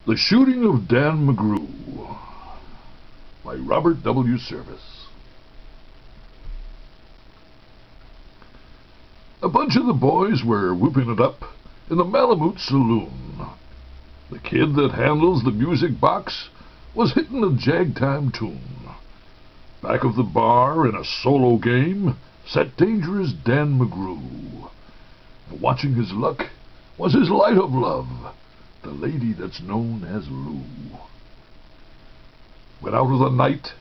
The Shooting of Dan McGrew by Robert W. Service. A bunch of the boys were whooping it up in the Malamute Saloon. The kid that handles the music box was hitting a jag-time tune. Back of the bar in a solo game sat dangerous Dan McGrew. Watching his luck was his light of love, the lady that's known as Lou. When out of the night,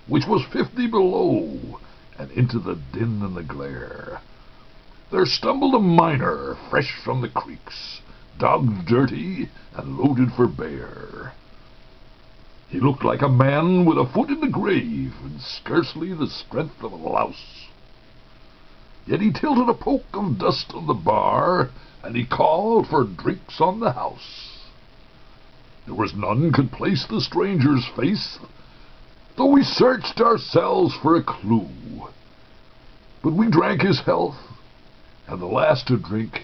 which was 50 below, and into the din and the glare, there stumbled a miner fresh from the creeks, dogged dirty and loaded for bear. He looked like a man with a foot in the grave and scarcely the strength of a louse. Yet he tilted a poke of dust on the bar, and he called for drinks on the house. There was none could place the stranger's face, though we searched ourselves for a clue. But we drank his health, and the last to drink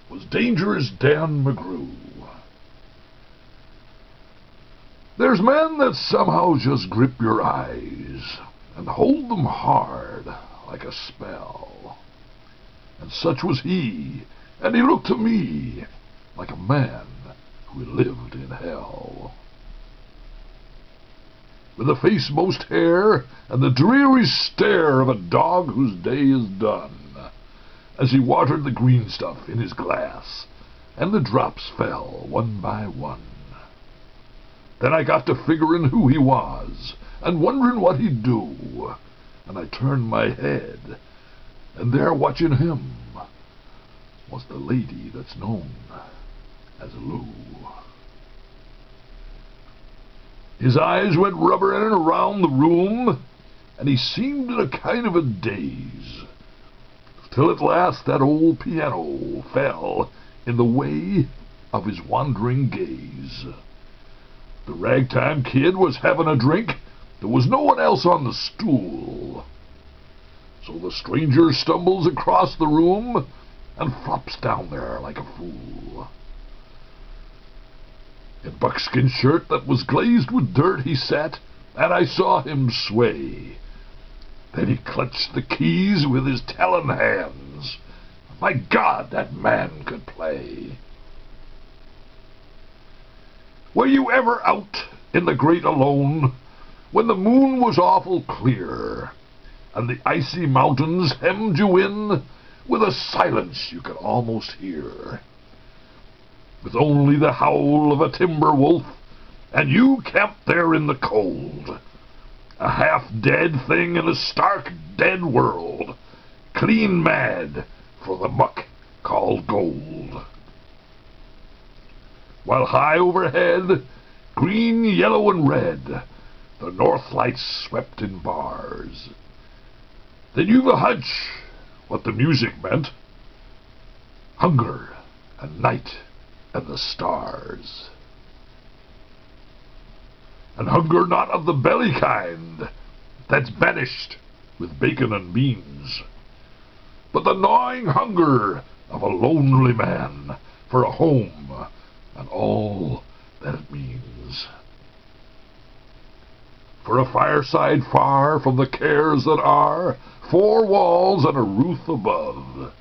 was dangerous Dan McGrew. There's men that somehow just grip your eyes and hold them hard like a spell. And such was he, and he looked to me like a man who lived in hell. With a face most hair and the dreary stare of a dog whose day is done, as he watered the green stuff in his glass, and the drops fell one by one. Then I got to figuring who he was, and wondering what he'd do, and I turned my head, and there watching him was the lady that's known as Lou. His eyes went rubbering around the room, and he seemed in a kind of a daze, till at last that old piano fell in the way of his wandering gaze. The ragtime kid was having a drink. There was no one else on the stool. So the stranger stumbles across the room and flops down there like a fool. In buckskin shirt that was glazed with dirt he sat, and I saw him sway. Then he clutched the keys with his talon hands. My God, that man could play. Were you ever out in the great alone, when the moon was awful clear, and the icy mountains hemmed you in with a silence you could almost hear, with only the howl of a timber wolf, and you camped there in the cold, a half-dead thing in a stark dead world, clean mad for the muck called gold? While high overhead, green, yellow, and red, the north lights swept in bars. Then you've a hunch what the music meant. Hunger and night and the stars. And hunger not of the belly kind that's banished with bacon and beans, but the gnawing hunger of a lonely man for a home and all that it means. For a fireside far from the cares that are, four walls and a roof above,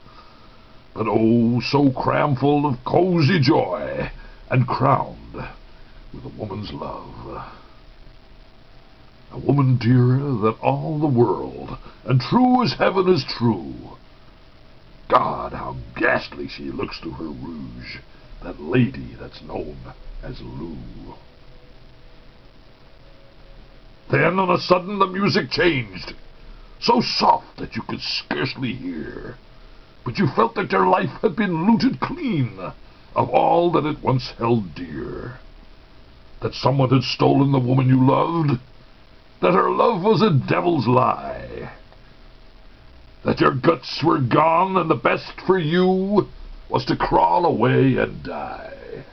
but oh, so cramful of cozy joy, and crowned with a woman's love. A woman dearer than all the world, and true as heaven is true. God, how ghastly she looks through her rouge, that lady that's known as Lou. Then on a sudden the music changed, so soft that you could scarcely hear, but you felt that your life had been looted clean of all that it once held dear, that someone had stolen the woman you loved, that her love was a devil's lie, that your guts were gone and the best for you was to crawl away and die.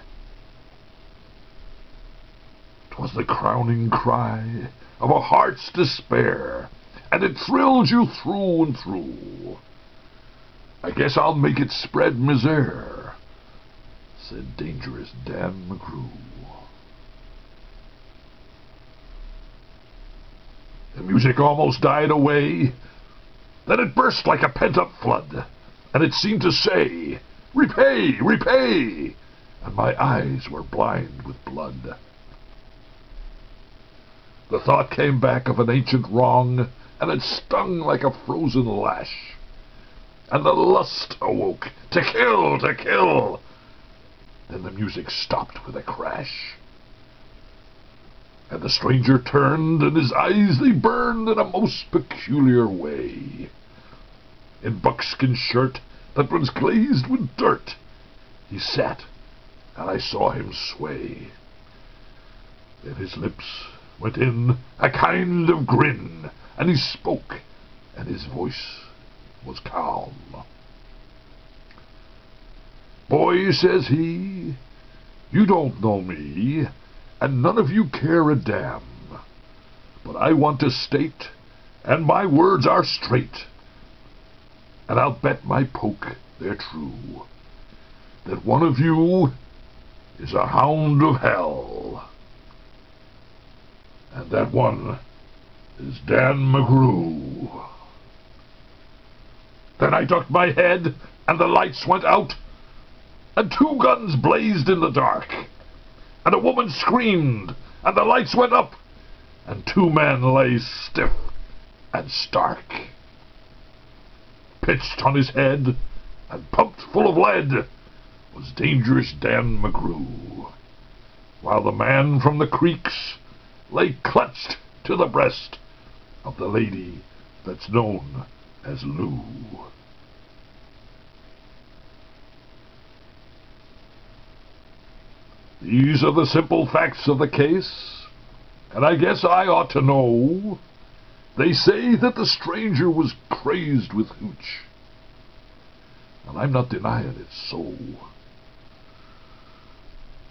'Twas the crowning cry of a heart's despair, and it thrilled you through and through. I guess I'll make it spread misere, said Dangerous Dan McGrew. The music almost died away. Then it burst like a pent-up flood, and it seemed to say, "Repay, repay!" And my eyes were blind with blood. The thought came back of an ancient wrong, and it stung like a frozen lash. And the lust awoke, to kill, to kill. Then the music stopped with a crash. And the stranger turned, and his eyes they burned in a most peculiar way. In buckskin shirt that was glazed with dirt, he sat, and I saw him sway. Then his lips went in a kind of grin, and he spoke, and his voice was calm. "Boy," says he, "you don't know me, and none of you care a damn. But I want to state, and my words are straight, and I'll bet my poke they're true, that one of you is a hound of hell, and that one is Dan McGrew." Then I ducked my head, and the lights went out, and 2 guns blazed in the dark, and a woman screamed, and the lights went up, and 2 men lay stiff and stark. Pitched on his head, and pumped full of lead, was Dangerous Dan McGrew, while the man from the creeks lay clutched to the breast of the lady that's known as Lou. These are the simple facts of the case, and I guess I ought to know. They say that the stranger was crazed with hooch, and I'm not denying it's so.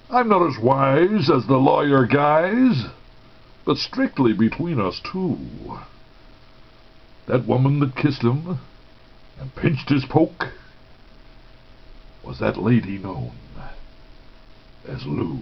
I'm not as wise as the lawyer guys, but strictly between us two, that woman that kissed him and pinched his poke was that lady known as Lou.